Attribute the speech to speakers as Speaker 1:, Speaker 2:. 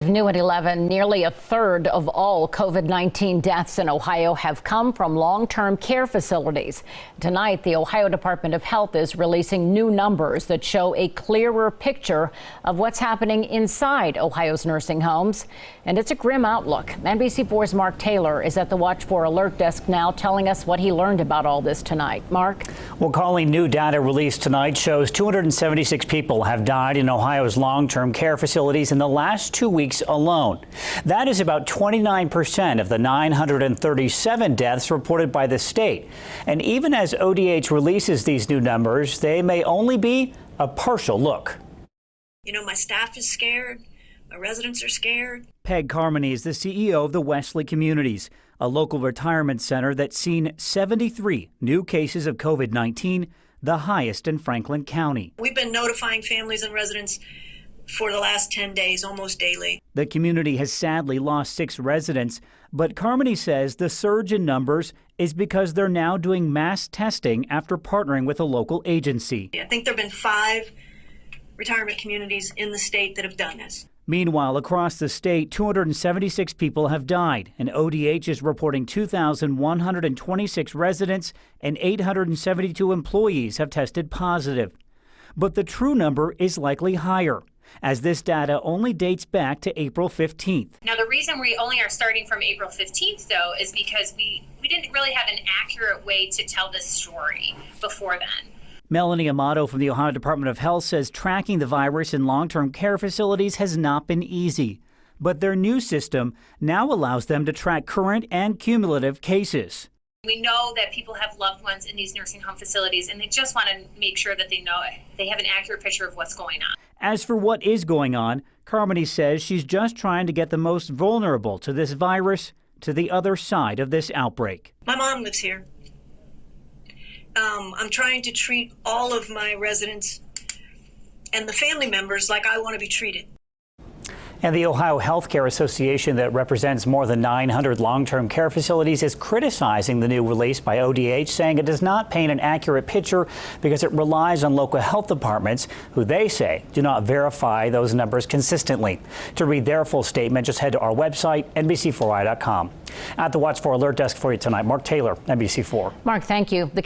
Speaker 1: New at 11, nearly a third of all COVID-19 deaths in Ohio have come from long-term care facilities. Tonight, the Ohio Department of Health is releasing new numbers that show a clearer picture of what's happening inside Ohio's nursing homes. And it's a grim outlook. NBC4's Mark Taylor is at the Watch for Alert desk now, telling us what he learned about all this tonight. Mark?
Speaker 2: Well, calling new data released tonight shows 276 people have died in Ohio's long-term care facilities in the last 2 weeks alone. That is about 29% of the 937 deaths reported by the state. And even as ODH releases these new numbers, they may only be a partial look.
Speaker 3: You know, my staff is scared. My residents are scared.
Speaker 2: Peg Carmody is the CEO of the Wesley Communities, a local retirement center that's seen 73 new cases of COVID-19, the highest in Franklin County.
Speaker 3: We've been notifying families and residents for the last 10 days, almost daily.
Speaker 2: The community has sadly lost 6 residents, but Carmody says the surge in numbers is because they're now doing mass testing after partnering with a local agency.
Speaker 3: I think there have been 5 retirement communities in the state that have done this.
Speaker 2: Meanwhile, across the state, 276 people have died, and ODH is reporting 2,126 residents and 872 employees have tested positive. But the true number is likely higher, as this data only dates back to April 15th.
Speaker 4: Now, the reason we only are starting from April 15th, though, is because we didn't really have an accurate way to tell this story before then.
Speaker 2: Melanie Amato from the Ohio Department of Health says tracking the virus in long-term care facilities has not been easy. But their new system now allows them to track current and cumulative cases.
Speaker 4: We know that people have loved ones in these nursing home facilities, and they just want to make sure that they know they have an accurate picture of what's going on.
Speaker 2: As for what is going on, Carmody says she's just trying to get the most vulnerable to this virus to the other side of this outbreak.
Speaker 3: My mom lives here. I'm trying to treat all of my residents and the family members like I want to be treated.
Speaker 2: And the Ohio Healthcare Association, that represents more than 900 long-term care facilities, is criticizing the new release by ODH, saying it does not paint an accurate picture because it relies on local health departments, who they say do not verify those numbers consistently. To read their full statement, just head to our website, NBC4i.com. At the Watch for Alert desk for you tonight, Mark Taylor, NBC4.
Speaker 1: Mark, thank you.